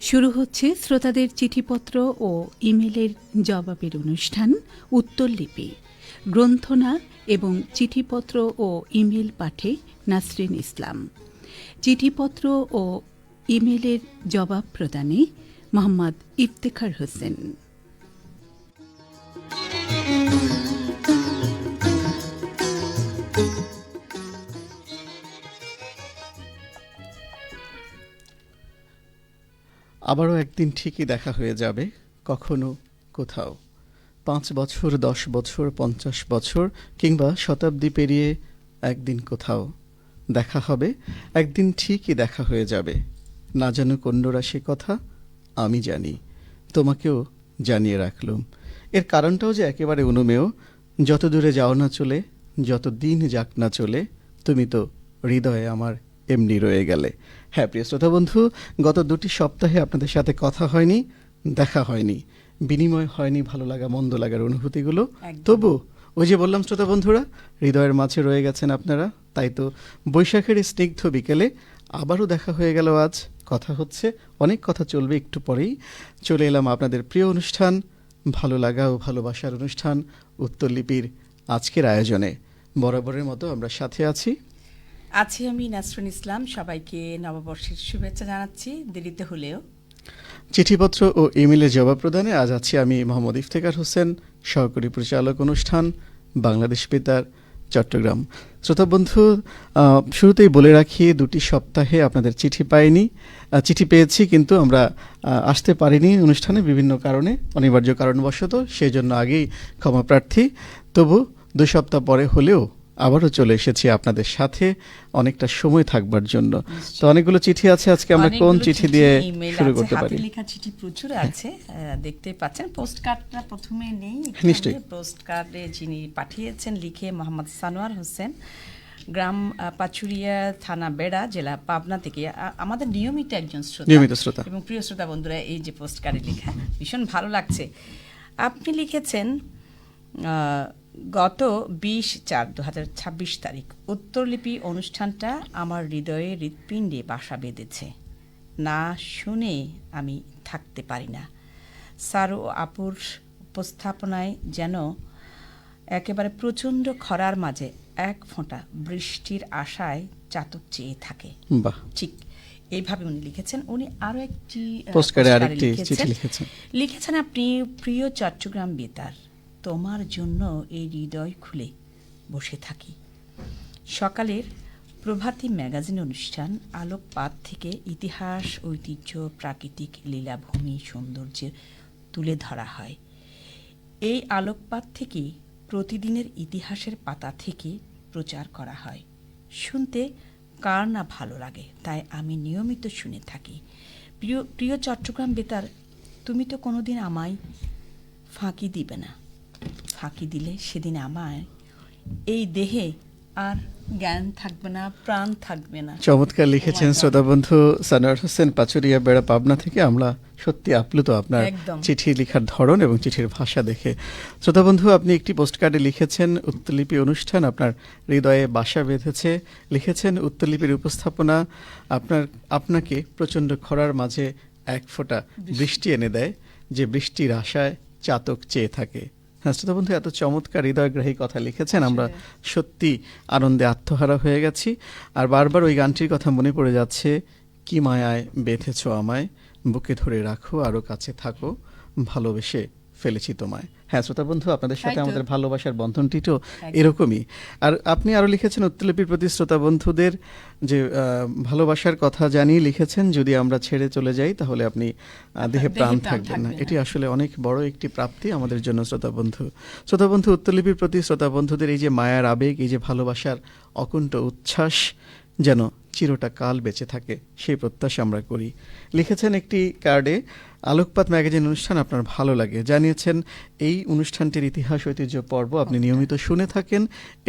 শুরু হচ্ছে শ্রোতাদের চিঠিপত্র ও ইমেলের জবাবের অনুষ্ঠান উত্তরলিপি। গ্রন্থনা এবং চিঠিপত্র ও ইমেল পাঠে নাসরিন ইসলাম। চিঠিপত্র ও ইমেলের জবাব প্রদানে মোহাম্মদ ইফতেখার হোসেন। আবারও একদিন ঠিকই দেখা হয়ে যাবে, কখনো কোথাও। 5 বছর, 10 বছর, 50 বছর কিংবা শতাব্দী পেরিয়ে একদিন কোথাও দেখা হবে। একদিন ঠিকই দেখা হয়ে যাবে। না জানুক অন্যরা সে কথা, আমি জানি, তোমাকেও জানিয়ে রাখলুম। এর কারণটাও যে একেবারে অনুমেয়। যত দূরে যাও না চলে, যত দিন যাক না চলে, তুমি তো হৃদয়ে আমার এমনি রয়ে গেলে। হ্যাঁ প্রিয় শ্রোতা বন্ধু, গত 2টি সপ্তাহে আপনাদের সাথে কথা হয়নি, দেখা হয়নি, বিনিময় হয়নি ভালো লাগা মন্দ লাগার অনুভূতিগুলো। তবু ওই যে বললাম শ্রোতা বন্ধুরা, হৃদয়ের মাঝে রয়ে গেছেন আপনারা। তাই তো বৈশাখের স্নিগ্ধ বিকেলে আবারও দেখা হয়ে গেল। আজ কথা হচ্ছে, অনেক কথা চলবে, একটু পরেই চলে এলাম আপনাদের প্রিয় অনুষ্ঠান ভালো লাগা ও ভালোবাসার অনুষ্ঠান উত্তরলিপির আজকের আয়োজনে। বরাবরের মতো আমরা সাথে আছি আমি নাসরিন ইসলাম। সবাইকে নববর্ষের শুভেচ্ছা জানাচ্ছি, দেরিতে হলেও। চিঠিপত্র ও ইমেলের জবাব প্রদানে আজ আছি আমি মোহাম্মদ ইফতেখার হোসেন, সহকারী পরিচালক অনুষ্ঠান বাংলাদেশ বেতার চট্টগ্রাম। শ্রোতা বন্ধু, শুরুতেই বলে রাখি 2টি সপ্তাহে আপনাদের চিঠি পাইনি। চিঠি পেয়েছি কিন্তু আমরা আসতে পারিনি অনুষ্ঠানে বিভিন্ন কারণে, অনিবার্য কারণবশত। সেই জন্য আগেই ক্ষমা প্রার্থী। তবু 2 সপ্তাহ পরে হলেও আবারও চলে এসেছি আপনাদের সাথে অনেকটা সময় থাকবার জন্য। তো অনেকগুলো চিঠি আছে, আজকে আমরা কোন চিঠি দিয়ে শুরু করতে পারি? হাতে লেখা চিঠি প্রচুর আছে, দেখতে পাচ্ছেন। পোস্ট কার্ডটা প্রথমে নেই। নিশ্চয়ই। পোস্ট কার্ডে যিনি পাঠিয়েছেন লিখে মোহাম্মদ সানোয়ার হোসেন, গ্রাম পাচুরিয়া, থানা বেড়া, জেলা পাবনা থেকে। আমাদের নিয়মিত একজন শ্রোতা এবং প্রিয় শ্রোতা বন্ধুরা, এই যে পোস্ট কার্ডে লেখা ভীষণ ভালো লাগছে। আপনি লিখেছেন গত 20/4/2026 তারিখ উত্তরলিপি অনুষ্ঠানটা আমার হৃদয়ে হৃৎপিণ্ডে বাসা বেঁধেছে। না শুনে আমি থাকতে পারি না। স্যার ও আপুর উপস্থাপনায় যেন একেবারে প্রচণ্ড খরার মাঝে এক ফোঁটা বৃষ্টির আশায় চাতক চেয়ে থাকে। ঠিক এইভাবে উনি লিখেছেন। উনি আরও একটি লিখেছেন আপনি, প্রিয় চট্টগ্রাম বেতার, তোমার জন্য এই হৃদয় খুলে বসে থাকি। সকালের প্রভাতী ম্যাগাজিন অনুষ্ঠান আলোকপাত থেকে ইতিহাস, ঐতিহ্য, প্রাকৃতিক লীলাভূমি, সৌন্দর্যের তুলে ধরা হয়। এই আলোকপাত থেকে প্রতিদিনের ইতিহাসের পাতা থেকে প্রচার করা হয়। শুনতে কার না ভালো লাগে, তাই আমি নিয়মিত শুনে থাকি। প্রিয় চট্টগ্রাম বেতার, তুমি তো কোনোদিন আমায় ফাঁকি দিবে না। ফাঁকি দিলে সেদিন আমায় এই দেহে আর জ্ঞান থাকবে না, প্রাণ থাকবে না। চমৎকার লিখেছেন শ্রোতা বন্ধু সানোয়ার হোসেন, পাচুরিয়া বেড়া, পাবনা থেকে। আমরা সত্যি আপ্লুত আপনার চিঠি লেখার ধরন এবং চিঠির ভাষা দেখে। শ্রোতা বন্ধু, আপনি একটি পোস্টকার্ডে লিখেছেন উত্তরলিপি অনুষ্ঠান আপনার হৃদয়ে বাসা বেঁধেছে। লিখেছেন উত্তরলিপির উপস্থাপনা আপনাকে প্রচণ্ড খরার মাঝে এক ফোঁটা বৃষ্টি এনে দেয়, যে বৃষ্টির আশায় চাতক চেয়ে থাকে। হ্যাঁ শ্রোতা বন্ধু, এত চমৎকার হৃদয়গ্রাহী কথা লিখেছেন, আমরা সত্যি আনন্দে আত্মহারা হয়ে গেছি। আর বারবার ওই গানটির কথা মনে পড়ে যাচ্ছে, কি মায়ায় বেঁধেছ আমায়, বুকে ধরে রাখো আরও কাছে থাকো, ভালোবেসে ফেলেছি তোমায়। হ্যাঁ শ্রোতা বন্ধু, আপনাদের সাথে আমাদের ভালোবাসার বন্ধনটি তো এরকমই। আর আপনি আরও লিখেছেন উত্তরলিপির প্রতি শ্রোতা বন্ধুদের যে ভালোবাসার কথা জানিয়ে লিখেছেন, যদি আমরা ছেড়ে চলে যাই তাহলে আপনি দেহে প্রাণ থাকবেন না। এটি আসলে অনেক বড় একটি প্রাপ্তি আমাদের জন্য শ্রোতা বন্ধু। শ্রোতা বন্ধু, উত্তরলিপির প্রতি শ্রোতা বন্ধুদের এই যে মায়ার আবেগ, এই যে ভালোবাসার অকুণ্ঠ উচ্ছ্বাস যেন চিরটা কাল বেঁচে থাকে, সেই প্রত্যাশা আমরা করি। লিখেছেন একটি কার্ডে, আলোকপাত ম্যাগাজিন অনুষ্ঠান আপনার ভালো লাগে। জানিয়েছেন এই অনুষ্ঠানটির ইতিহাস, ঐতিহ্য পর্ব আপনি নিয়মিত শুনে থাকেন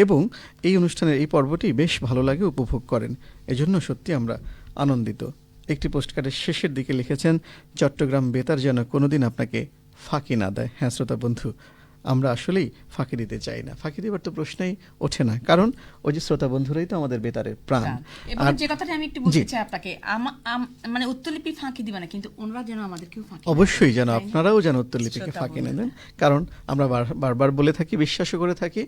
এবং এই অনুষ্ঠানের এই পর্বটি বেশ ভালো লাগে, উপভোগ করেন। এজন্য সত্যি আমরা আনন্দিত। একটি পোস্টকার্ডের শেষের দিকে লিখেছেন, চট্টগ্রাম বেতার যেন কোনোদিন আপনাকে ফাঁকি না দেয়। হ্যাঁ শ্রোতা বন্ধু, আমরা আসলেই ফাঁকি দিতে চাই না, ফাঁকি দেবার তো প্রশ্নই ওঠে না, কারণ ওই যে শ্রোতা বন্ধুরাই তো আমাদের বেতারের প্রাণ। এবং যে কথাটা আমি একটু বলতে চাই আপনাকে, মানে উত্তরলিপি ফাঁকি দিবে না, কিন্তু ওনারা যেন আমাদেরকেও ফাঁকি, অবশ্যই যেন আপনারাও যেন উত্তরলিপিকে ফাঁকি না দেন, কারণ আমরা বারবার বলে থাকি, বিশ্বাসও করে থাকি,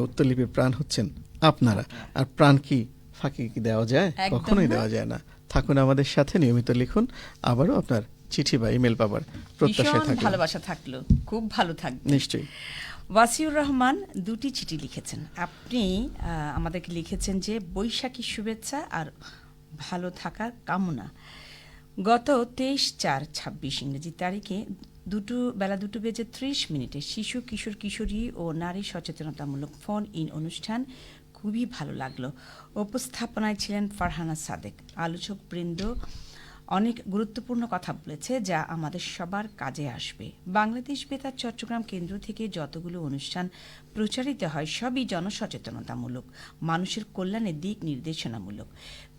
উত্তরলিপির প্রাণ হচ্ছেন আপনারা। আর প্রাণ কি ফাঁকি কি দেওয়া যায়? কখনোই দেওয়া যায় না। থাকুন আমাদের সাথে, নিয়মিত লিখুন। আবারও আপনার চিঠি বা ইমেল পাবার প্রত্যাশায় থাকলো, ভালোবাসা থাকলো, খুব ভালো থাকবে নিশ্চয়ই। ওয়াসিউর রহমান 2টি চিঠি লিখেছেন। আপনি আমাদেরকে লিখেছেন যে বৈশাখী শুভেচ্ছা আর ভালো থাকার কামনা। গত 23/4/26 ইংরেজি তারিখে বেলা 2:30 শিশু কিশোর কিশোরী ও নারী সচেতনতামূলক ফোন ইন অনুষ্ঠান খুবই ভালো লাগলো। উপস্থাপনায় ছিলেন ফারহানা সাদেক। আলোচক বৃন্দ অনেক গুরুত্বপূর্ণ কথা বলেছে, যা আমাদের সবার কাজে আসবে। বাংলাদেশ বেতার চট্টগ্রাম কেন্দ্র থেকে যতগুলো অনুষ্ঠান প্রচারিত হয় সবই জনসচেতনতামূলক, মানুষের কল্যাণের দিক নির্দেশনামূলক।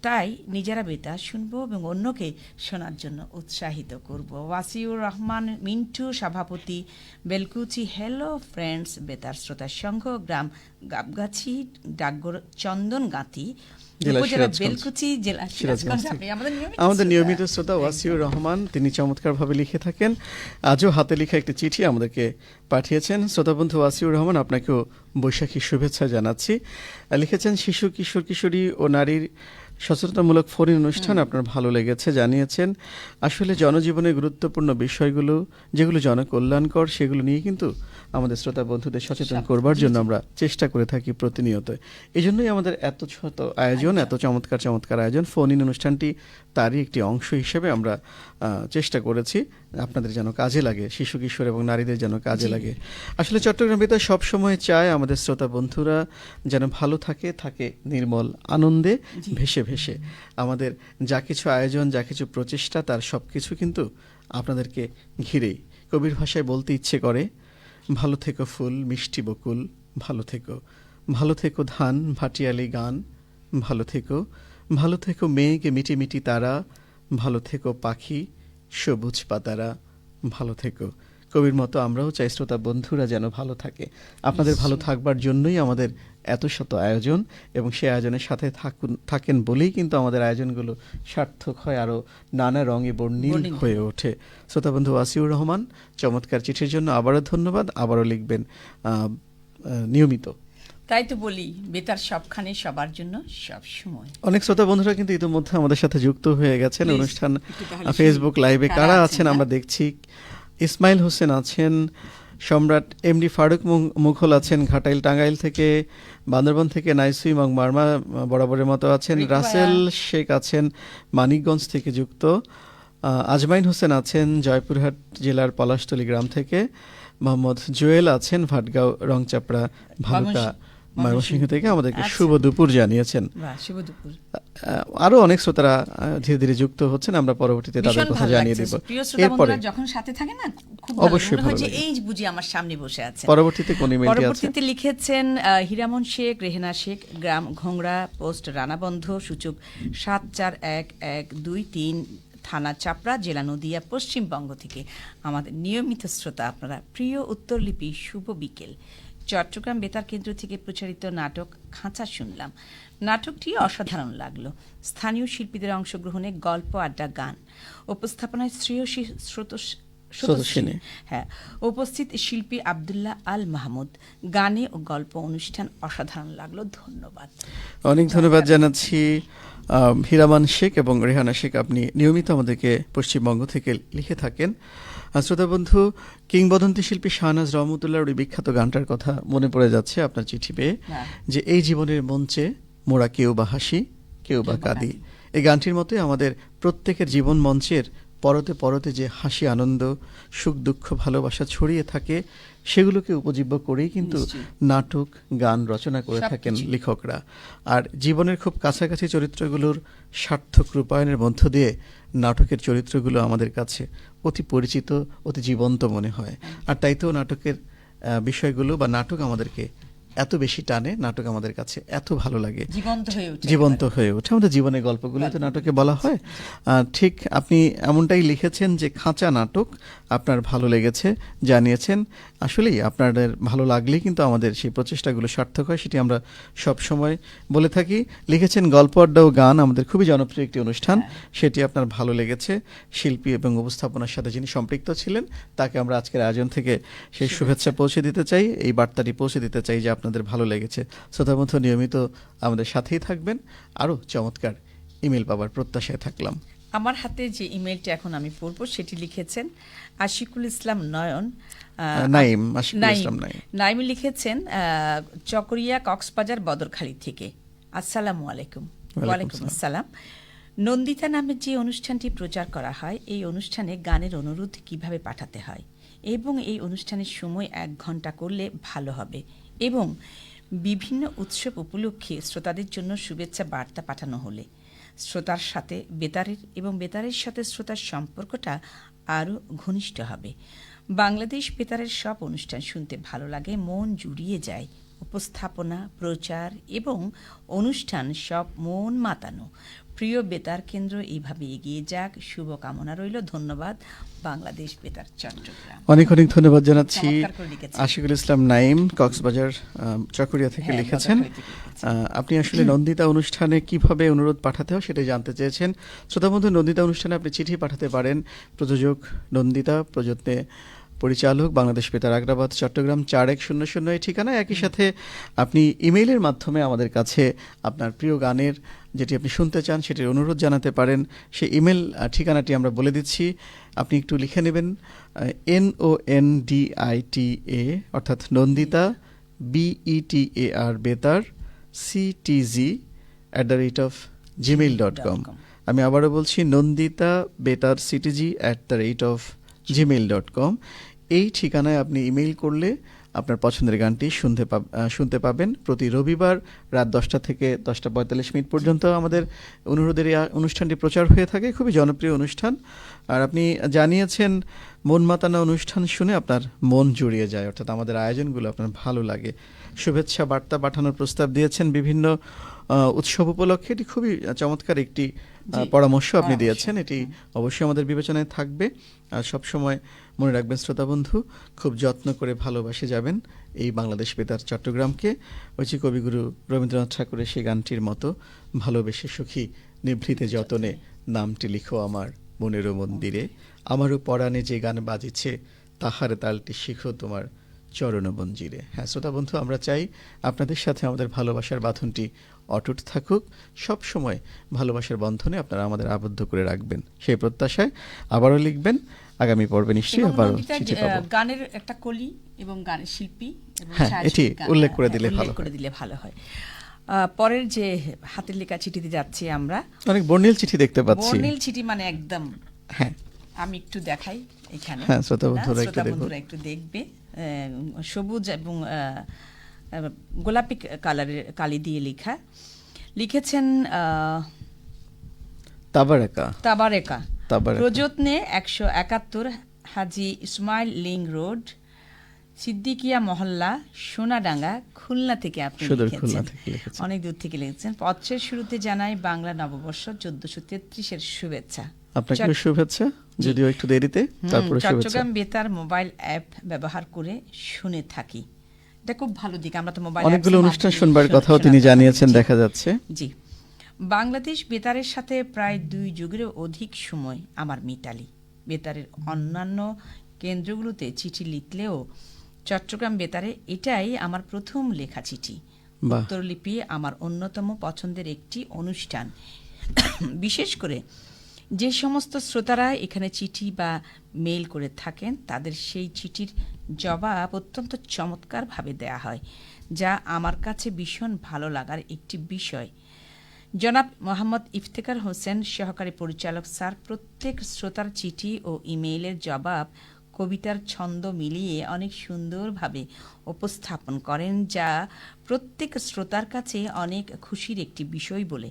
তাই নিজেরা বেতার শুনবো এবং অন্যকে শোনার জন্য উৎসাহিত করব। ওয়াসিউর রহমান মিন্টু, সভাপতি, বেলকুচি। হ্যালো ফ্রেন্ডস, বেতার শ্রোতা সংঘ, গ্রাম গাবগাছি, ডাকঘর চন্দনগাঁতি, উপজেলা বেলকুচি, জেলা সিরাজগঞ্জ। আমাদের নিয়মিত শ্রোতা ওয়াসিউর রহমান, তিনি চমৎকারভাবে লিখে থাকেন। আজও হাতে লেখা একটি চিঠি আমাদেরকে পাঠিয়েছেন। শ্রোতা বন্ধু ওয়াসিউর রহমান, আপনাকেও বৈশাখী শুভেচ্ছা জানাচ্ছি। লিখেছেন, শিশু কিশোর কিশোরী ও নারীর সচেতনতামূলক ফোন অনুষ্ঠান আপনার ভালো লেগেছে, জানিয়েছেন। আসলে জনজীবনের গুরুত্বপূর্ণ বিষয়গুলো যেগুলো জনকল্যাণকর, সেগুলো নিয়ে কিন্তু আমাদের শ্রোতা বন্ধুদের সচেতন করবার জন্য আমরা চেষ্টা করে থাকি প্রতিনিয়ত। এই জন্যই আমাদের এত ছোট আয়োজন, এত চমৎকার চমৎকার আয়োজন। ফোন ইন অনুষ্ঠানটি তারই একটি অংশ হিসেবে আমরা চেষ্টা করেছি আপনাদের যেন কাজে লাগে, শিশু কিশোর এবং নারীদের যেন কাজে লাগে। আসলে চট্টগ্রাম বেতার সবসময় চায় আমাদের শ্রোতা বন্ধুরা যেন ভালো থাকে নির্মল আনন্দে ভেসে ভেসে। আমাদের যা কিছু আয়োজন, যা কিছু প্রচেষ্টা, তার সব কিছু কিন্তু আপনাদেরকে ঘিরেই। কবির ভাষায় বলতে ইচ্ছে করে, ভালো থেকো ফুল মিষ্টি বকুল, ভালো থেকো ধান ভাটিয়ালি গান, ভালো থেকো মেঘ মিটি মিটি তারা, ভালো থেকো পাখি সবুজ পাতারা, ভালো থেকো। কবির মতো আমরাও চাই শ্রোতা বন্ধুরা যেন ভালো থাকে। আপনাদের ভালো থাকবার জন্যই আমাদের এত শত আয়োজন, এবং সেই আয়োজনের সাথে থাকেন বলেই কিন্তু আমাদের আয়োজনগুলো সার্থক হয়, আরও নানা রঙে বর্ণিল হয়ে ওঠে। শ্রোতা বন্ধু ওয়াসিউর রহমান, চমৎকার চিঠির জন্য আবারও ধন্যবাদ। আবারও লিখবেন নিয়মিত। তাই তো বলি, বেতার সবখানে সবার জন্য সব সময়। অনেক শ্রোতা বন্ধুরা কিন্তু ইতিমধ্যে আমাদের সাথে যুক্ত হয়ে গেছেন অনুষ্ঠান ফেসবুক লাইভে। কারা আছেন আমরা দেখছি। ইসমাইল হোসেন আছেন, সম্রাট এমডি ফারুক মুঘল আছেন ঘাটাইল টাঙ্গাইল থেকে, বান্দরবান থেকে নাইসুই এবং মারমা বরাবরের মতো আছেন, রাসেল শেখ আছেন মানিকগঞ্জ থেকে যুক্ত, আজমাইন হোসেন আছেন জয়পুরহাট জেলার পলাশতলী গ্রাম থেকে, মোহাম্মদ জুয়েল আছেন ভাটগাঁও রংচাপড়া ভালুকা ময়মনসিংহ থেকে আমাদেরকে শুভ দুপুর জানিয়েছেন। আরো অনেক শ্রোতারা ধীরে ধীরে যুক্ত হচ্ছেন, আমরা পরবর্তীতে তাদের কথা জানিয়ে দেব। এরপরে যখন সাথে থাকে না, খুব অবশ্যই ভালো লাগে, এই বুঝি আমার সামনে বসে আছে। পরবর্তীতে কোন ইমেলটি আছে? পরবর্তীতে লিখেছেন হীরামন শেখ, রেহেনা শেখ, গ্রাম ঘোংরা, পোস্ট রানাবন্ধ, সূচক 741123, থানা চাপড়া, জেলা নদিয়া, পশ্চিমবঙ্গ থেকে। আমাদের নিয়মিত শ্রোতা আপনারা। প্রিয় উত্তরলিপি, শুভ বিকেল। চট্টগ্রাম বেতার কেন্দ্র থেকে প্রচারিত নাটক খাঁচা শুনলাম। নাটকটি অসাধারণ লাগলো। স্থানীয় শিল্পীদের অংশগ্রহণে গল্প, আড্ডা, গান। উপস্থাপনায় শ্রেয়সী স্রোতস্বিনী, হ্যাঁ, উপস্থিত শিল্পী আব্দুল্লাহ আল মাহমুদ। গানে ও গল্প অনুষ্ঠান অসাধারণ লাগলো। ধন্যবাদ, অনেক ধন্যবাদ জানাচ্ছি হীরামান শেখ এবং রেহানা শেখ। আপনি নিয়মিত আমাদেরকে পশ্চিমবঙ্গ থেকে লিখে থাকেন। শ্রোতা বন্ধু, কিংবদন্তি শিল্পী শাহনাজ রহমতুল্লাহর ওই বিখ্যাত গানটার কথা মনে পড়ে যাচ্ছে আপনার চিঠি পেয়ে, যে এই জীবনের মঞ্চে মোরা কেউ বা হাসি কেউ বা কাঁদি। এই গানটির মতোই আমাদের প্রত্যেকের জীবন মঞ্চের পরতে পরতে যে হাসি, আনন্দ, সুখ, দুঃখ, ভালোবাসা ছড়িয়ে থাকে, সেগুলোকে উপজীব্য করেই কিন্তু নাটক, গান রচনা করে থাকেন লেখকরা। আর জীবনের খুব কাছাকাছি চরিত্রগুলোর সার্থক রূপায়ণের মধ্য দিয়ে নাটকের চরিত্রগুলো আমাদের কাছে অতি পরিচিত, অতি জীবন্ত মনে হয়। আর তাই তো নাটকের বিষয়গুলো বা নাটক আমাদেরকে এত বেশি টানে, নাটক আমাদের কাছে এত ভালো লাগে, জীবন্ত হয়ে ওঠে আমাদের জীবনের গল্পগুলো তো নাটকে বলা হয়। ঠিক আপনি এমনটাই লিখেছেন যে খাঁচা নাটক আপনার ভালো লেগেছে, জানিয়েছেন। আসলেই আপনাদের ভালো লাগলেই কিন্তু আমাদের সেই প্রচেষ্টাগুলো সার্থক হয়, সেটি আমরা সব সময় বলে থাকি। লিখেছেন গল্প আড্ডা ও গান আমাদের খুবই জনপ্রিয় একটি অনুষ্ঠান, সেটি আপনার ভালো লেগেছে। শিল্পী এবং উপস্থাপনার সাথে যিনি সম্পৃক্ত ছিলেন তাকে আমরা আজকের আয়োজন থেকে সেই শুভেচ্ছা পৌঁছে দিতে চাই, এই বার্তাটি পৌঁছে দিতে চাই যে আপনাদের ভালো লেগেছে। শ্রোতাবন্ধু নিয়মিত আমাদের সাথেই থাকবেন, আরও চমৎকার ইমেল পাবার প্রত্যাশায় থাকলাম। আমার হাতে যে ইমেলটি এখন আমি পড়ব সেটি লিখেছেন আশিকুল ইসলাম নয়ন। নাইম লিখেছেন চকরিয়া কক্সবাজার বদরখালী থেকে। আসসালামু আলাইকুম। ওয়ালাইকুম আসসালাম। নন্দিতা নামের যে অনুষ্ঠানটি প্রচার করা হয়, এই অনুষ্ঠানে গানের অনুরোধ কিভাবে পাঠাতে হয় এবং এই অনুষ্ঠানের সময় 1 ঘন্টা করলে ভালো হবে, এবং বিভিন্ন উৎসব উপলক্ষে শ্রোতাদের জন্য শুভেচ্ছা বার্তা পাঠানো হলে শ্রোতার সাথে বেতারের এবং বেতারের সাথে শ্রোতার সম্পর্কটা আরও ঘনিষ্ঠ হবে। বাংলাদেশ বেতারের সব অনুষ্ঠান শুনতে ভালো লাগে, মন জুড়িয়ে যায়। উপস্থাপনা, প্রচার এবং অনুষ্ঠান সব মন মাতানো। প্রিয় বেতার কেন্দ্র এইভাবে এগিয়ে যাক, শুভকামনা রইল। ধন্যবাদ, বাংলাদেশ বেতার চট্টগ্রাম। অনেক অনেক ধন্যবাদ জানাচ্ছি আশিকুল ইসলাম নাইম, কক্সবাজার চকরিয়া থেকে লিখেছেন। আপনি আসলে নন্দিতা অনুষ্ঠানে কিভাবে অনুরোধ পাঠাতে হয় সেটা জানতে চেয়েছেন। শ্রোতাবন্ধু, নন্দিতা অনুষ্ঠানে আপনি চিঠি পাঠাতে পারেন। প্রযোজক নন্দিতা, প্রযত্নে পরিচালক বাংলাদেশ বেতার, আগ্রাবাদ, চট্টগ্রাম 4100 এই ঠিকানায়। একই সাথে আপনি ইমেইলের মাধ্যমে আমাদের কাছে আপনার প্রিয় গানের যেটি আপনি শুনতে চান সেটির অনুরোধ জানাতে পারেন। সেই ইমেল ঠিকানাটি আমরা বলে দিচ্ছি, আপনি একটু লিখে নেবেন। NONDITA অর্থাৎ নন্দিতা BETAR বেতার CTG@gmail.com। আমি আবারও বলছি, নন্দিতা বেতার CTG@gmail.com। এই ঠিকানায় আপনি ইমেইল করলে আপনার পছন্দের গানটি শুনতে পাবেন। প্রতি রবিবার রাত 10টা থেকে 10টা 45 পর্যন্ত আমাদের অনুরোধের এই অনুষ্ঠানটি প্রচার হয়ে থাকে। খুবই জনপ্রিয় অনুষ্ঠান। আর আপনি জানিয়েছেন মন মাতানো অনুষ্ঠান শুনে আপনার মন জুড়িয়ে যায়, অর্থাৎ আমাদের আয়োজনগুলো আপনার ভালো লাগে। শুভেচ্ছা বার্তা পাঠানোর প্রস্তাব দিয়েছেন বিভিন্ন উৎসব উপলক্ষে। এটি খুবই চমৎকার একটি পরামর্শ আপনি দিয়েছেন, এটি অবশ্যই আমাদের বিবেচনায় থাকবে। আর সবসময় মনে রাখবেন শ্রোতাবন্ধু, খুব যত্ন করে ভালোবাসে যাবেন এই বাংলাদেশ বেতার চট্টগ্রামকে। ঐচি কবিগুরু রবীন্দ্রনাথ ঠাকুরের সেই গানটির মতো, ভালোবেসে সুখী নিভৃতে যতনে নামটি লিখো আমার মনেরও মন্দিরে, আমারও পরাণে যে গান বাজিছে তাহার তালটি শিখো তোমার চরণমঞ্জিরে। হ্যাঁ শ্রোতাবন্ধু, আমরা চাই আপনাদের সাথে আমাদের ভালোবাসার বাঁধনটি অটুট থাকুক, সব সময় ভালোবাসার বন্ধনে আপনারা আমাদের আবদ্ধ করে রাখবেন, সেই প্রত্যাশায় আবারও লিখবেন। আগামী পর্বে নিশ্চয়ই আবারও চিঠি পাবো। গানের একটা কলি এবং গানের শিল্পী এবং এটি উল্লেখ করে দিলে ভালো হয়। পরের যে হাতের লেখা চিঠিতে যাচ্ছি আমরা, অনেক বর্ণিল চিঠি দেখতে পাচ্ছি। বর্ণিল চিঠি মানে একদম, হ্যাঁ আমি একটু দেখাই এখানে, শ্রোতাবন্ধুরা একটু দেখবে। সবুজ এবং গোলাপি কালারের কালি দিয়ে লেখা। লিখেছেন তাবারেকা, প্রযত্নে 171 হাজি ইসমাইল লিং রোড, সিদ্দিকিয়া মহল্লা, সোনাডাঙ্গা, খুলনা থেকে আপনি লিখেছেন। অনেক দূর থেকে লিখেছেন। পত্রের শুরুতে জানাই বাংলা নববর্ষ 1433 শুভেচ্ছা। আপনাকে শুভেচ্ছা, যদিও একটু দেরিতে। তারপরে চট্টগ্রাম বেতার মোবাইল অ্যাপ ব্যবহার করে শুনে থাকি। এটা খুব ভালো দিক। আমরা তো মোবাইল অনেকগুলো অনুষ্ঠান শুনবার কথাও তিনি জানিয়েছেন, দেখা যাচ্ছে। জি, বাংলাদেশ বেতারের সাথে প্রায় 2 যুগেরও অধিক সময় আমার মিতালি। বেতারের অন্যান্য কেন্দ্রগুলোতে চিঠি লিখলেও চট্টগ্রাম বেতারে এটাই আমার প্রথম লেখা চিঠি। উত্তরলিপি আমার অন্যতম পছন্দের একটি অনুষ্ঠান। বিশেষ করে যে সমস্ত শ্রোতারা এখানে চিঠি বা মেইল করে থাকেন, তাদের সেই চিঠির জবাব অত্যন্ত চমৎকারভাবে দেয়া হয়, যা আমার কাছে ভীষণ ভালো লাগার একটি বিষয়। জনাব মোহাম্মদ ইফতেখার হোসেন, সহকারী পরিচালক স্যার, প্রত্যেক শ্রোতার চিঠি ও ইমেইলের জবাব কবিতার ছন্দ মিলিয়ে অনেক সুন্দরভাবে উপস্থাপন করেন, যা প্রত্যেক শ্রোতার কাছে অনেক খুশির একটি বিষয় বলে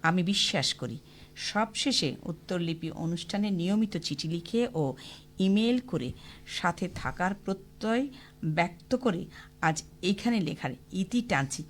আমি বিশ্বাস করি। সবশেষে উত্তরলিপি অনুষ্ঠানে নিয়মিত চিঠি লিখে ও ইমেল করে সাথে থাকার প্রত্যয় ব্যক্ত করে আজ এইখানে লেখার ইতি টানছি।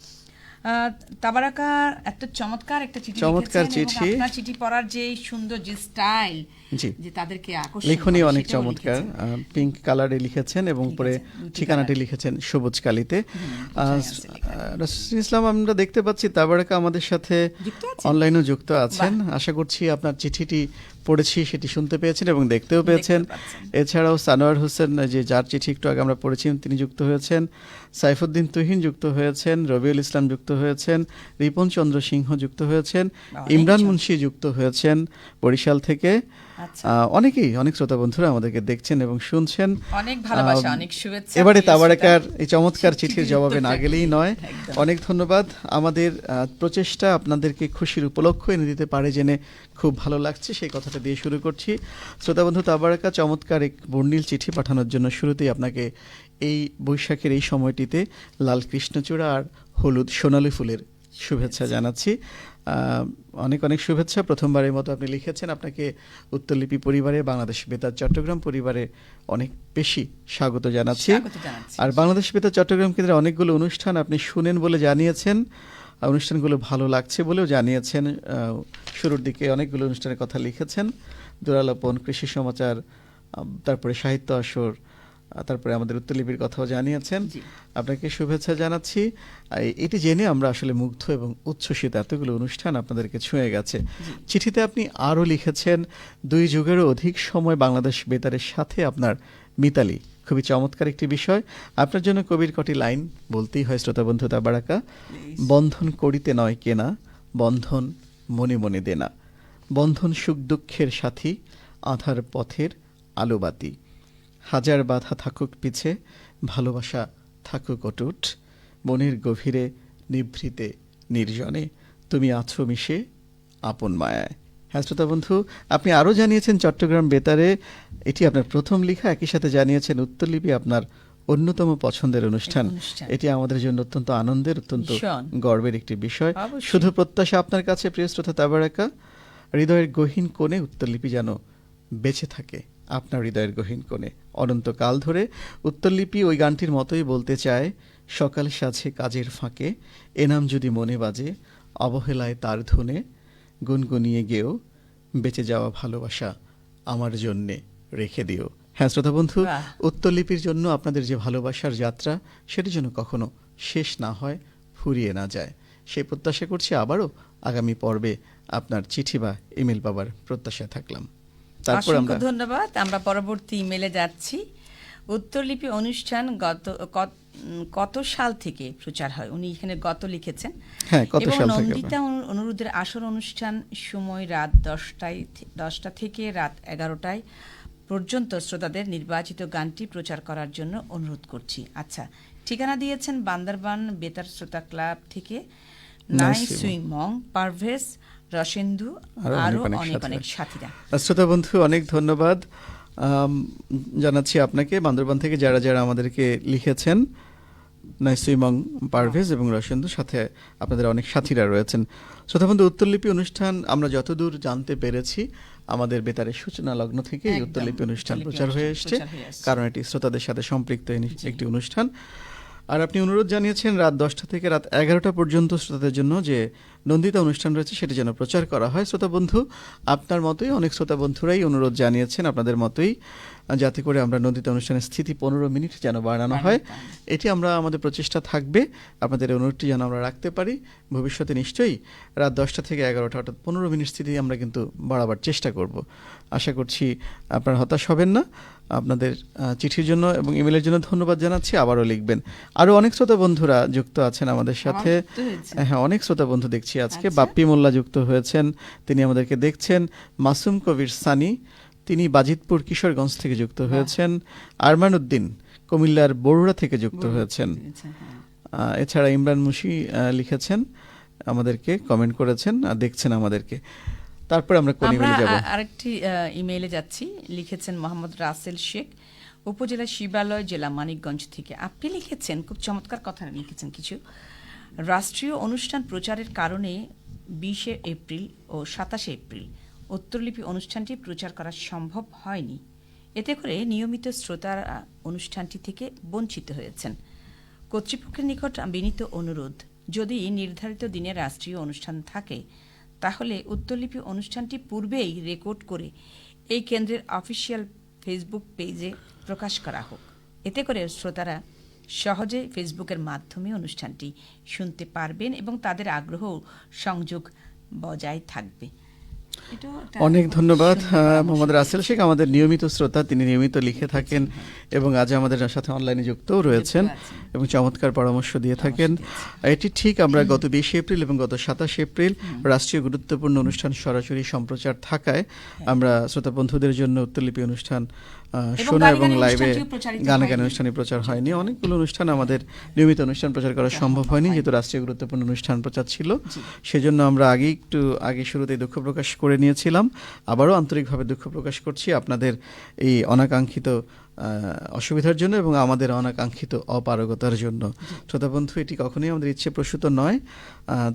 তাবারাকা এত চমৎকার একটা চিঠি চমৎকার লিখেছেন এবং চিঠি। আপনার চিঠি পড়ার যে সুন্দর যে স্টাইল, জি, যে তাদেরকে আকর্ষণ লেখনী করে, অনেক সেটাও চমৎকার। লিখেছেন। পিঙ্ক কালারে লিখেছেন এবং পরে দুটি ঠিকানাটি কালার। লিখেছেন সবুজ কালিতে। কোথায় আছে লেখাটি? রাসূল ইসলাম, আমরা দেখতে পাচ্ছি তাবারাকা আমাদের সাথে যুক্ত আছেন? অনলাইনেও যুক্ত আছেন। আশা করছি আপনার চিঠিটি পড়েছি সেটি শুনতে পেয়েছেন এবং দেখতেও পেয়েছেন। পাচ্ছেন। এছাড়াও সানোয়ার হোসেন, যে যার চিঠি একটু আগে আমরা পড়েছি, তিনি যুক্ত হয়েছেন। সাইফুদ্দিন তুহিন যুক্ত হয়েছেন। রবিউল ইসলাম যুক্ত হয়েছেন। রিপন চন্দ্র সিংহ যুক্ত হয়েছেন। অনেক ইমরান জন। মুন্সি যুক্ত হয়েছেন বরিশাল থেকে। আচ্ছা। অনেকেই, অনেক শ্রোতা বন্ধুরা আমাদেরকে দেখছেন এবং শুনছেন। অনেক ভালোবাসা, অনেক শুভেচ্ছা। এবারে প্রিয় তাবারাকার শ্রোতা, এই চমৎকার চিঠির চিঠির জবাবে না উত্তরটা গেলেই কি? নয়। একদম। অনেক ধন্যবাদ। আমাদের প্রচেষ্টা আপনাদেরকে খুশির উপলক্ষ এনে দিতে পারে জেনে খুব ভালো লাগছে, সেই কথাটা দিয়ে শুরু করছি। শ্রোতা বন্ধু তাবারাকা, চমৎকার এক বর্ণিল চিঠি পাঠানোর জন্য শুরুতেই আপনাকে এই বৈশাখের এই সময়টিতে লাল কৃষ্ণচূড়া আর হলুদ সোনালী ফুলের শুভেচ্ছা জানাচ্ছি। অনেক অনেক শুভেচ্ছা। প্রথমবারের মতো আপনি লিখেছেন, আপনাকে উত্তরলিপি পরিবারে, বাংলাদেশ বেতার চট্টগ্রাম পরিবারে অনেক বেশি স্বাগত জানাচ্ছি। স্বাগত জানাচ্ছি। আর বাংলাদেশ বেতার চট্টগ্রাম কেন্দ্রে অনেকগুলো অনুষ্ঠান আপনি শুনেন বলে জানিয়েছেন, অনুষ্ঠানগুলো ভালো লাগছে বলেও জানিয়েছেন। শুরুর দিকে অনেকগুলো অনুষ্ঠানের কথা লিখেছেন, দুরালাপন, কৃষি সমাচার, তারপরে সাহিত্য আসর, তারপরে আমাদের উত্তরলিপির কথাও জানিয়েছেন। জি। আপনাকে শুভেচ্ছা জানাচ্ছি। এটি জেনে আমরা আসলে মুগ্ধ এবং উচ্ছ্বসিত, এতগুলো অনুষ্ঠান আপনাদেরকে ছুঁয়ে গেছে। চিঠিতে আপনি আরও লিখেছেন, 2 যুগেরও অধিক সময় বাংলাদেশ বেতারের সাথে আপনার মিতালি, খুবই চমৎকার একটি বিষয়। আপনার জন্য কবির কটি লাইন বলতেই হয় শ্রোতা বন্ধু তাবারাকা। বন্ধন করিতে নয় কেনা, বন্ধন মনে মনে দেনা, বন্ধন সুখ দুঃখের সাথী, আধার পথের আলোবাতি, হাজার বাধা থাকুক পিছে, ভালোবাসা থাকুক অটুট, মনের গভীরে নিভৃতে নির্জনে, তুমি আছো মিশে আপন মায়ায়। হ্যাঁ শ্রোতা বন্ধু, আপনি আরও জানিয়েছেন চট্টগ্রাম বেতারে এটি আপনার প্রথম লেখা, একই সাথে জানিয়েছেন উত্তরলিপি আপনার অন্যতম পছন্দের অনুষ্ঠান। এটি আমাদের জন্য অত্যন্ত আনন্দের, অত্যন্ত ভীষণ গর্বের একটি বিষয়। অবশ্যই। শুধু প্রত্যাশা আপনার কাছে প্রিয় শ্রোতা তাবারাকা, হৃদয়ের গহীন কোণে উত্তরলিপি যেন বেঁচে থাকে, আপনার হৃদয়ের গহীন কোণে অনন্তকাল ধরে। উত্তরলিপি ওই গানটির মতোই বলতে চায়, সকাল সাজে কাজের ফাঁকে, এনাম যদি মনে বাজে, অবহেলায় তার ধুনে, গুনগুনিয়ে গেও, বেঁচে যাওয়া ভালোবাসা আমার জন্যে রেখে দিও। হ্যাঁ শ্রোতা বন্ধু, বাহ। উত্তরলিপির জন্য আপনাদের যে ভালোবাসার যাত্রা, সেটি যেন কখনো শেষ না হয়, ফুরিয়ে না যায়, সেই প্রত্যাশা করছি। আবারও আগামী পর্বে আপনার চিঠি বা ইমেল পাবার প্রত্যাশায় থাকলাম। তারপর অসংখ্য আমরা ধন্যবাদ। আমরা পরবর্তী ইমেলে যাচ্ছি। উত্তরলিপি অনুষ্ঠান কত সাল থেকে প্রচার হয়? উনি এখানে গত লিখেছেন। হ্যাঁ, কত এবং সাল থেকে? নন্দিতা অনুরোধের আসর অনুষ্ঠান সময় রাত 10টা থেকে রাত 11টায় পর্যন্ত শ্রোতাদের নির্বাচিত গানটি প্রচার করার জন্য অনুরোধ করছি। আচ্ছা, ঠিকানা দিয়েছেন বান্দরবান বেতার শ্রোতা ক্লাব থেকে নাই সুইং মং, পারভেজ, রসেন্দু, আরো অনেক অনেক সাথীরা। শ্রোতা বন্ধু, অনেক ধন্যবাদ জানাচ্ছি আপনাকে বান্দরবান থেকে যারা যারা আমাদেরকে লিখেছেন। নাইসুইমং, পারভেজ এবং রসেন্দু, সাথে আপনাদের অনেক সাথীরা রয়েছেন। শ্রোতা বন্ধু, উত্তরলিপি অনুষ্ঠান আমরা যতদূর জানতে পেরেছি, আমাদের বেতারের সূচনা লগ্ন থেকে এই উত্তরলিপি অনুষ্ঠান প্রচার হয়ে এসছে, কারণ এটি শ্রোতাদের সাথে সম্পৃক্ত একটি অনুষ্ঠান। আর আপনি অনুরোধ জানিয়েছেন রাত 10টা থেকে রাত 11টা পর্যন্ত শ্রোতাদের জন্য যে নন্দিতা অনুষ্ঠান রয়েছে সেটি যেন প্রচার করা হয়। শ্রোতা বন্ধু, আপনার মতোই অনেক শ্রোতা বন্ধুরাই অনুরোধ জানিয়েছেন আপনাদের মতোই, যাতে করে আমরা নন্দিতা অনুষ্ঠানের স্থিতি 15 মিনিট যেন বাড়ানো হয়। এটি আমরা আমাদের প্রচেষ্টা থাকবে, আপনাদের অনুরোধটি যেন আমরা রাখতে পারি। ভবিষ্যতে নিশ্চয়ই রাত 10টা থেকে 11টা, অর্থাৎ 15 মিনিট স্থিতি আমরা কিন্তু বাড়াবার চেষ্টা করব। আশা করছি আপনারা হতাশ হবেন না। আপনাদের চিঠির জন্য এবং ইমেলের জন্য ধন্যবাদ জানাচ্ছি। আবারও লিখবেন। আরও অনেক শ্রোতা বন্ধুরা যুক্ত আছেন আমাদের সাথে। হ্যাঁ, অনেক শ্রোতা বন্ধু দেখছি আজকে। বাপ্পি মোল্লা যুক্ত হয়েছেন, তিনি আমাদেরকে দেখছেন। মাসুম কবির সানি, তিনি বাজিতপুর কিশোরগঞ্জ থেকে যুক্ত হয়েছেন। আরমান উদ্দিন কুমিল্লার বরুড়া থেকে যুক্ত হয়েছেন। এছাড়া ইমরান মুশি লিখেছেন, আমাদেরকে কমেন্ট করেছেন আর দেখছেন আমাদেরকে। তারপরে আমরা কোন ইমেলে যাব? আরেকটি ইমেইলে যাচ্ছি। লিখেছেন মোহাম্মদ রাসেল শেখ, উপজেলা শিবালয়, জেলা মানিকগঞ্জ থেকে। আপনি লিখেছেন, খুব চমৎকার কথা লিখেছেন কিছু। রাষ্ট্রীয় অনুষ্ঠান প্রচারের কারণে 20 এপ্রিল ও 27 এপ্রিল উত্তরলিপি অনুষ্ঠানটি প্রচার করা সম্ভব হয়নি। এতে করে নিয়মিত শ্রোতারা অনুষ্ঠানটি থেকে বঞ্চিত হয়েছেন। কর্তৃপক্ষের নিকট বিনীত অনুরোধ, যদি নির্ধারিত দিনে রাষ্ট্রীয় অনুষ্ঠান থাকে তাহলে উত্তরলিপি অনুষ্ঠানটি পূর্বেই রেকর্ড করে এই কেন্দ্রের অফিসিয়াল ফেসবুক পেজে প্রকাশ করা হোক। এতে করে শ্রোতারা সহজে ফেসবুকের মাধ্যমে অনুষ্ঠানটি শুনতে পারবেন এবং তাদের আগ্রহ সংযোগ বজায় থাকবে। অনেক ধন্যবাদ মোহাম্মদ রাসেল শেখ, আমাদের নিয়মিত শ্রোতা, তিনি নিয়মিত লিখে থাকেন এবং আজ আমাদের সাথে অনলাইনে যুক্তও রয়েছেন এবং চমৎকার পরামর্শ দিয়ে থাকেন। এটি ঠিক আমরা গত 20 এপ্রিল এবং গত 27 এপ্রিল রাষ্ট্রীয় গুরুত্বপূর্ণ অনুষ্ঠান সরাসরি সম্প্রচার থাকায় আমরা শ্রোতা বন্ধুদের জন্য উত্তরলিপি অনুষ্ঠান শোনা এবং লাইভে গান অনুষ্ঠানে প্রচার হয়নি। অনেকগুলো অনুষ্ঠান আমাদের নিয়মিত অনুষ্ঠান প্রচার করা সম্ভব হয়নি, যেহেতু রাষ্ট্রীয় গুরুত্বপূর্ণ অনুষ্ঠান প্রচার ছিল। সেজন্য আমরা আগে শুরুতেই দুঃখ প্রকাশ করে নিয়েছিলাম। আবারও আন্তরিকভাবে দুঃখ প্রকাশ করছি আপনাদের এই অনাকাঙ্ক্ষিত অসুবিধার জন্য এবং আমাদের অনাকাঙ্ক্ষিত অপারগতার জন্য। শ্রোতা বন্ধু, এটি কখনোই আমাদের ইচ্ছে প্রসূত নয়।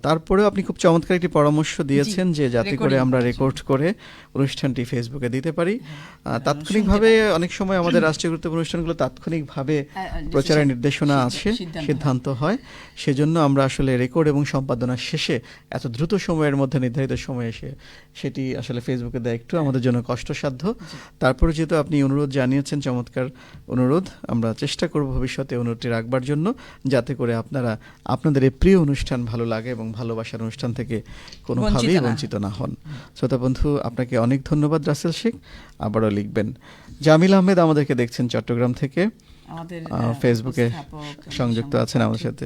তারপরেও আপনি খুব চমৎকার একটি পরামর্শ দিয়েছেন যে যাতে করে আমরা রেকর্ড করে অনুষ্ঠানটি ফেসবুকে দিতে পারি। তাৎক্ষণিকভাবে অনেক সময় আমাদের রাষ্ট্রীয় গুরুত্বপূর্ণ অনুষ্ঠানগুলো তাৎক্ষণিকভাবে প্রচারের নির্দেশনা আসে, সিদ্ধান্ত হয়। সেজন্য আমরা আসলে রেকর্ড এবং সম্পাদনা শেষে এত দ্রুত সময়ের মধ্যে নির্ধারিত সময়ে এসে সেটি আসলে ফেসবুকে দেয় একটু আমাদের জন্য কষ্টসাধ্য। তারপরে যেহেতু আপনি অনুরোধ জানিয়েছেন, চমৎকার অনুরোধ, আমরা চেষ্টা করব ভবিষ্যতে অনুরোধটি রাখবার জন্য, যাতে করে আপনাদের এই প্রিয় অনুষ্ঠান ভালো লাগে এবং ভালোবাসার অনুষ্ঠান থেকে কোনোভাবেই বঞ্চিত না হন। শ্রোতা বন্ধু, আপনাকে অনেক ধন্যবাদ রাসেল শেখ, আবারও লিখবেন। জামিল আহমেদ আমাদেরকে দেখছেন চট্টগ্রাম থেকে, ফেসবুকে সংযুক্ত আছেন আমাদের সাথে।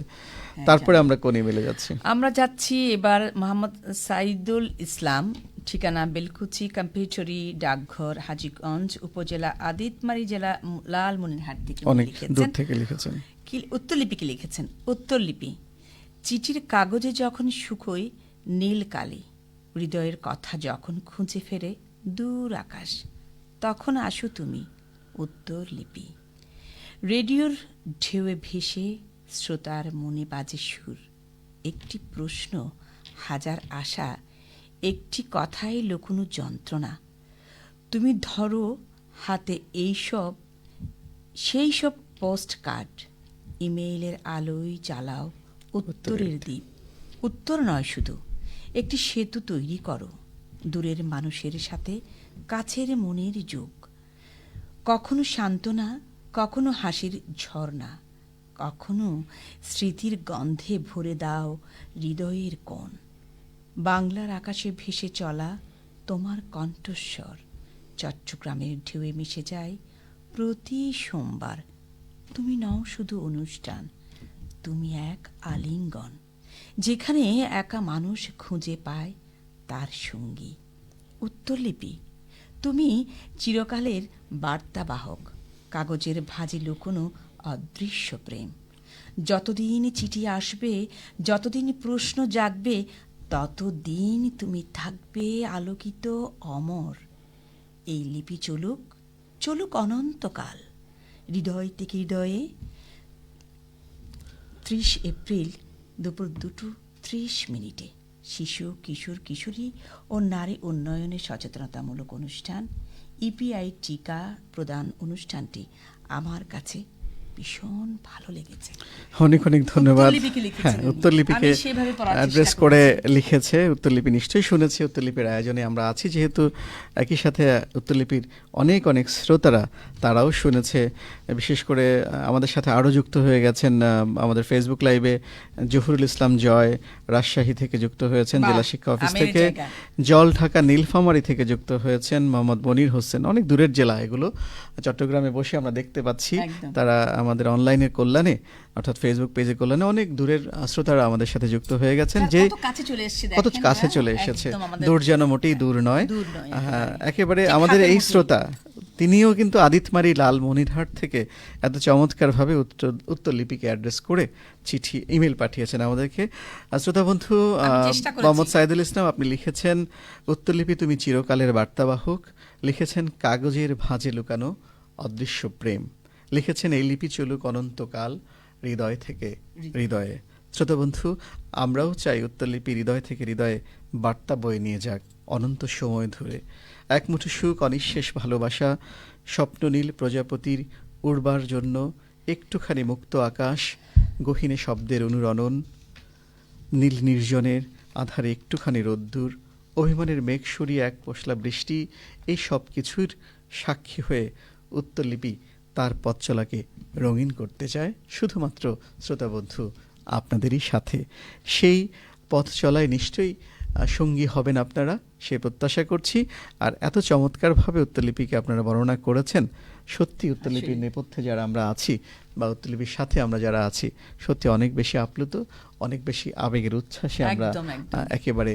তারপরে আমরা কোন ইমেলে যাচ্ছি? আমরা যাচ্ছি এবার মোহাম্মদ সাইদুল ইসলাম, ঠিকানা বেলকুচি, কম্পিউটারি ডাকঘর, হাজীগঞ্জ উপজেলা, আদিতমারি জেলা, লালমনিরহাট থেকে অনেক দূর থেকে লিখেছেন। উত্তরলিপিকে লিখেছেন। উত্তরলিপি, চিঠির কাগজে যখন শুকোয় নীল কালি, হৃদয়ের কথা যখন খুঁজে ফেরে দূর আকাশ, তখন আসো তুমি উত্তরলিপি। রেডিওর ঢেউয়ে ভেসে শ্রোতার মনে বাজে সুর, একটি প্রশ্ন, হাজার আশা, একটি কথায় লুকোনো যন্ত্রণা। তুমি ধরো হাতে সেই সব পোস্ট কার্ড, ইমেইলের আলোয় জ্বালাও উত্তরের দ্বীপ। উত্তর নয় শুধু, একটি সেতু তৈরি করো দূরের মানুষের সাথে কাছের মনের যোগ। কখনো সান্ত্বনা, কখনো হাসির ঝর্ণা, কখনো স্মৃতির গন্ধে ভরে দাও হৃদয়ের কোণ। বাংলার আকাশে ভেসে চলা তোমার কণ্ঠস্বর চট্টগ্রামের ঢেউয়ে মিশে যায় প্রতি সোমবার। তুমি নও শুধু অনুষ্ঠান, তুমি এক আলিঙ্গন, যেখানে একা মানুষ খুঁজে পায় তার সঙ্গী। উত্তরলিপি, তুমি চিরকালের বার্তাবাহক, কাগজের ভাঁজে লুকোনো অদৃশ্য প্রেম। যতদিন চিঠি আসবে, যতদিন প্রশ্ন জাগবে, ততদিন তুমি থাকবে আলোকিত, অমর। এই লিপি চলুক, চলুক অনন্তকাল, হৃদয় থেকে হৃদয়ে। 30 এপ্রিল দুপুর 2:30 শিশু, কিশোর, কিশোরী ও নারী উন্নয়নের সচেতনতামূলক অনুষ্ঠান, ইপিআই টিকা প্রদান অনুষ্ঠানটি আমার কাছে ভীষণ ভালো লেগেছে। অনেক অনেক ধন্যবাদ। হ্যাঁ, উত্তরলিপিকে অ্যাড্রেস করে লিখেছে। উত্তরলিপি নিশ্চয়ই শুনেছি, উত্তরলিপির আয়োজনে আমরা আছি যেহেতু, একই সাথে উত্তরলিপির অনেক অনেক শ্রোতারা তারাও শুনেছে। বিশেষ করে আমাদের সাথে আরও যুক্ত হয়ে গেছেন আমাদের ফেসবুক লাইভে জহুরুল ইসলাম জয় রাজশাহী থেকে যুক্ত হয়েছেন, জেলা শিক্ষা অফিস থেকে। জল ঢাকা নীলফামারী থেকে যুক্ত হয়েছেন মোহাম্মদ মনির হোসেন। অনেক দূরের জেলা এগুলো, চট্টগ্রামে বসে আমরা দেখতে পাচ্ছি তারা আমাদের অনলাইনের কল্যাণে, অর্থাৎ ফেসবুক পেজের কল্যাণে অনেক দূরের শ্রোতারা আমাদের সাথে যুক্ত হয়ে গেছেন। যে কত কাছে চলে এসেছে, দূর যেন মোটেই দূর নয়। একেবারে আমাদের এই শ্রোতা, তিনিও কিন্তু আদিতমারি লালমনিরহাট থেকে এত চমৎকারভাবে উত্তরলিপিকে অ্যাড্রেস করে চিঠি, ইমেল পাঠিয়েছেন আমাদেরকে। শ্রোতা বন্ধু মোহাম্মদ সাইদুল ইসলাম, আপনি লিখেছেন উত্তরলিপি তুমি চিরকালের বার্তাবাহক, লিখেছেন কাগজের ভাঁজে লুকানো অদৃশ্য প্রেম, লিখেছেন এই লিপি চলুক অনন্তকাল, হৃদয় থেকে হৃদয়ে। শ্রোতা বন্ধু, আমরাও চাই উত্তরলিপি হৃদয় থেকে হৃদয়ে বার্তা বয়ে নিয়ে যাক অনন্ত সময় ধরে। এক মুঠো সুখ, অনিঃশেষ ভালোবাসা, স্বপ্ননীল প্রজাপতির উড়বার জন্য একটুখানি মুক্ত আকাশ, গহীনে শব্দের অনুরণন, নীল নির্জনের আধারে একটুখানি রোদ্দুর, অভিমানের মেঘ সরিয়ে এক পশলা বৃষ্টি, এই সব কিছুর সাক্ষী হয়ে উত্তরলিপি তার পথ চলাকে রঙিন করতে চায় শুধুমাত্র শ্রোতা বন্ধু আপনাদেরই সাথে। সেই পথ চলায় নিশ্চয়ই সঙ্গী হবেন আপনারা, সে প্রত্যাশা করছি। আর এত চমৎকারভাবে উত্তরলিপিকে আপনারা বর্ণনা করেছেন, সত্যি উত্তরলিপির নেপথ্যে যারা আমরা আছি বা উত্তরলিপির সাথে আমরা যারা আছি, সত্যি অনেক বেশি আপ্লুত, অনেক বেশি আবেগের উচ্ছ্বাসে আমরা একেবারে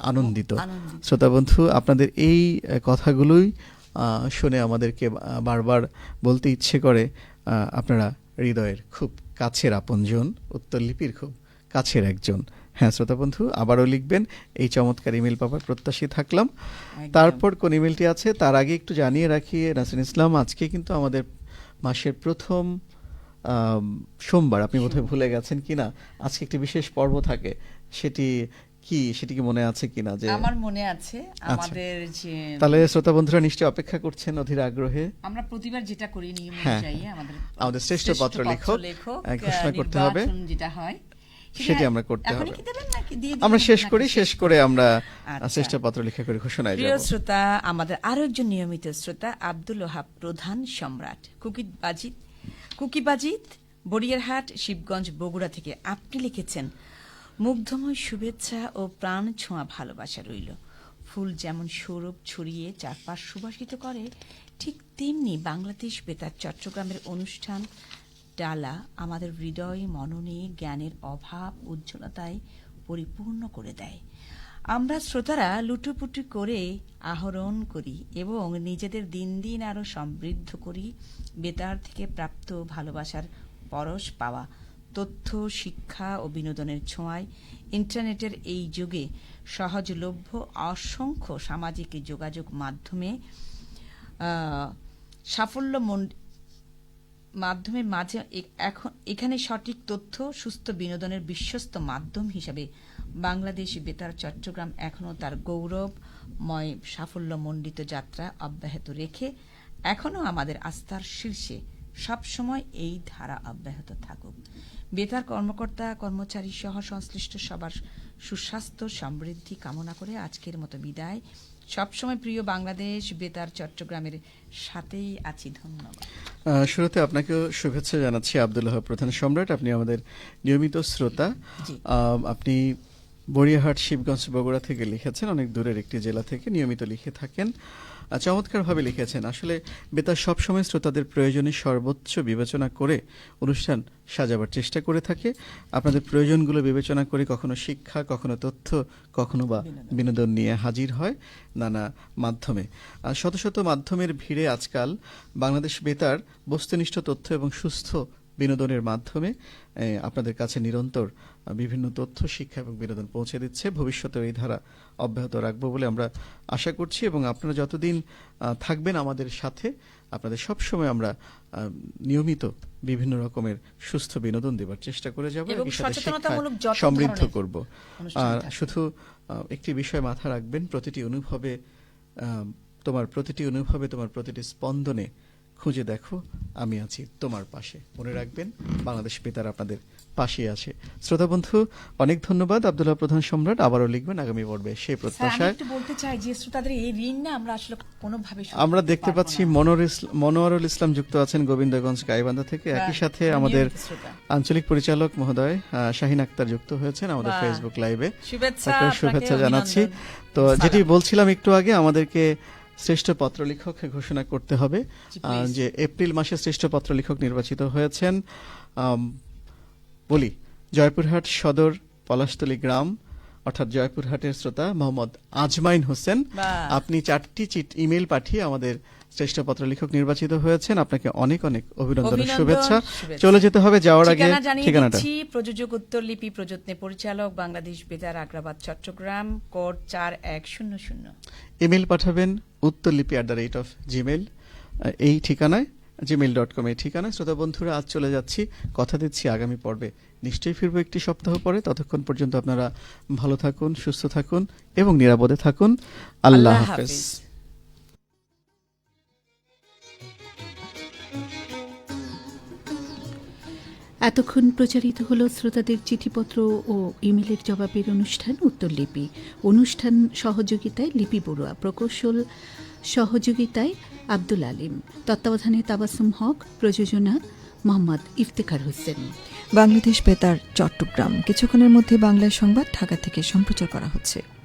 আনন্দিত। শ্রোতা বন্ধু, আপনাদের এই কথাগুলোই শুনে আমাদেরকে বারবার বলতে ইচ্ছে করে আপনারা হৃদয়ের খুব কাছের আপনজন, উত্তরলিপির খুব কাছের একজন। হ্যাঁ শ্রোতা বন্ধু, আবারও লিখবেন, এই চমৎকার ইমেল পাওয়ার প্রত্যাশী থাকলাম। তারপর কোন ইমেলটি আছে তার আগে একটু জানিয়ে রাখি নাসরিন ইসলাম, আজকে কিন্তু আমাদের মাসের প্রথম সোমবার, আপনি বোধহয় ভুলে গেছেন কিনা, আজকে একটি বিশেষ পর্ব থাকে, সেটি কি মনে আছে কিনা? যে আমার মনে আছে, আমাদের যে তাহলে শ্রোতা বন্ধুরা নিশ্চয়ই অপেক্ষা করছেন অধীর আগ্রহে। আমরা প্রতিবার যেটা করি নিয়ম অনুযায়ী আমাদের শ্রেষ্ঠ পত্র লেখক ঘোষণা করতে হবে, যেটা হয় সেটি আমরা করতে হবে। আমরা শেষ করে আমরা শ্রেষ্ঠ পত্র লেখা করে ঘোষণায় যাব। প্রিয় শ্রোতা, আমাদের আরো একজন নিয়মিত শ্রোতা আব্দুল ওহাব প্রধান সম্রাট, কুকিবাজিত, বড়িয়ারহাট, শিবগঞ্জ, বগুড়া থেকে আপনি লিখেছেন, মুগ্ধময় শুভেচ্ছা ও প্রাণ ছোঁয়া ভালোবাসা রইল। ফুল যেমন সৌরভ ছড়িয়ে চারপাশ সুবাসিত করে, ঠিক তেমনি বাংলাদেশ বেতার চট্টগ্রামের অনুষ্ঠান ডালা আমাদের হৃদয় মননে জ্ঞানের অভাব উজ্জ্বলতায় পরিপূর্ণ করে দেয়। আমরা শ্রোতারা লুটোপুটি করে আহরণ করি এবং নিজেদের দিন দিন আরো সমৃদ্ধ করি বেতার থেকে প্রাপ্ত ভালোবাসার পরশ পাওয়া তথ্য, শিক্ষা ও বিনোদনের ছোঁয়ায়। ইন্টারনেটের এই যুগে সহজলভ্য অসংখ্য সামাজিক যোগাযোগ মাধ্যমে মাঝে এখানে সঠিক তথ্য, সুস্থ বিনোদনের বিশ্বস্ত মাধ্যম হিসাবে বাংলাদেশ বেতার চট্টগ্রাম এখনও তার গৌরবময় সাফল্যমণ্ডিত যাত্রা অব্যাহত রেখে এখনও আমাদের আস্থার শীর্ষে সবসময় এই ধারা অব্যাহত থাকুক। বেতার কর্মকর্তা, কর্মচারী সহ সংশ্লিষ্ট সবার সুস্বাস্থ্য সমৃদ্ধি কামনা করে আজকের মতো বিদায়। সবসময় প্রিয় বাংলাদেশ বেতার চট্টগ্রামের সাথেই আছি। ধন্যবাদ। শুরুতে আপনাকেও শুভেচ্ছা জানাচ্ছি আব্দুল ওহাব প্রধান সম্রাট, আপনি আমাদের নিয়মিত শ্রোতা। আপনি বড়িয়ারহাট, শিবগঞ্জ, বগুড়া থেকে লিখেছেন, অনেক দূরের একটি জেলা থেকে নিয়মিত লিখে থাকেন। চমৎকারভাবে লিখেছেন। আসলে বেতার সবসময় শ্রোতাদের প্রয়োজনে সর্বোচ্চ বিবেচনা করে অনুষ্ঠান সাজাবার চেষ্টা করে থাকে। আপনাদের প্রয়োজনগুলো বিবেচনা করে কখনো শিক্ষা, কখনো তথ্য, কখনো বা বিনোদন নিয়ে হাজির হয় নানা মাধ্যমে। শত শত মাধ্যমের ভিড়ে আজকাল বাংলাদেশ বেতার বস্তুনিষ্ঠ তথ্য এবং সুস্থ বিনোদনের মাধ্যমে আপনাদের কাছে নিরন্তর বিভিন্ন তথ্য, শিক্ষা এবং বিনোদন পৌঁছে দিচ্ছে। ভবিষ্যতেও এই ধারা অব্যাহত রাখবো বলে আমরা আশা করছি এবং আপনারা যতদিন থাকবেন আমাদের সাথে, আপনাদের সবসময় আমরা নিয়মিত বিভিন্ন রকমের সুস্থ বিনোদন দেবার চেষ্টা করে যাব এবং সমৃদ্ধ করব। আর শুধু একটি বিষয় মাথা রাখবেন, প্রতিটি অনুভবে তোমার প্রতিটি স্পন্দনে খুঁজে দেখো আমি আছি তোমার পাশে। মনে রাখবেন, বাংলাদেশ বেতার আপনাদের পাশে আছে। শ্রোতা বন্ধু, অনেক ধন্যবাদ। আব্দুল্লাহ প্রধান সম্রাট আবারও লিখবেন আগামী পর্বে, সেই প্রত্যাশায়। বলতে চাই যে শ্রোতাদের এই ঋণ না আমরা আসলে কোনোভাবে আমরা দেখতে পাচ্ছি মনোয়ারুল ইসলাম যুক্ত আছেন গোবিন্দগঞ্জ গাইবান্ধা থেকে। একই সাথে আমাদের আঞ্চলিক পরিচালক মহোদয় শাহিন আক্তার যুক্ত হয়েছেন আমাদের ফেসবুক লাইভে। শুভেচ্ছা জানাচ্ছি। তো যেটি বলছিলাম একটু আগে, আমাদেরকে শ্রেষ্ঠ পত্র লেখক ঘোষণা করতে হবে। যে এপ্রিল মাসে শ্রেষ্ঠ পত্র লেখক নির্বাচিত হয়েছেন, বলি জয়পুরহাট সদর পলাশতলী গ্রাম, অর্থাৎ জয়পুরহাটের শ্রোতা মোহাম্মদ আজমাইন হোসেন। আপনি 4টি ইমেল পাঠিয়ে আমাদের শ্রেষ্ঠ পত্র লেখক নির্বাচিত হয়েছেন। আপনাকে অনেক অনেক অভিনন্দন, শুভেচ্ছা। চলে যেতে হবে, যাওয়ার আগে ঠিকানাটা। প্রযোজক উত্তরলিপি, প্রযত্নে পরিচালক বাংলাদেশ বেতার, আগ্রাবাদ, চট্টগ্রাম, কোড 4100। ইমেল পাঠাবেন উত্তরলিপি @gmail এই ঠিকানায় gmail.com এই ঠিকানা। শ্রোতা বন্ধুরা, আজ চলে যাচ্ছি, কথা দিচ্ছি আগামী পর্বে নিশ্চয়ই ফিরবো একটি সপ্তাহ পরে। ততক্ষণ পর্যন্ত আপনারা ভালো থাকুন, সুস্থ থাকুন এবং নিরাপদে থাকুন। আল্লাহ হাফেজ। এতক্ষণ প্রচারিত হলো শ্রোতাদের চিঠিপত্র ও ইমেলের জবাবের অনুষ্ঠান উত্তরলিপি। অনুষ্ঠান সহযোগিতায় লিপি বড়ুয়া, প্রকৌশল সহযোগিতায় আব্দুল আলিম, তত্ত্বাবধানে তাবাসুম হক, প্রযোজনা মোহাম্মদ ইফতেখার হোসেন। বাংলাদেশ বেতার চট্টগ্রাম। কিছুক্ষণের মধ্যে বাংলায় সংবাদ ঢাকা থেকে সম্প্রচার করা হচ্ছে।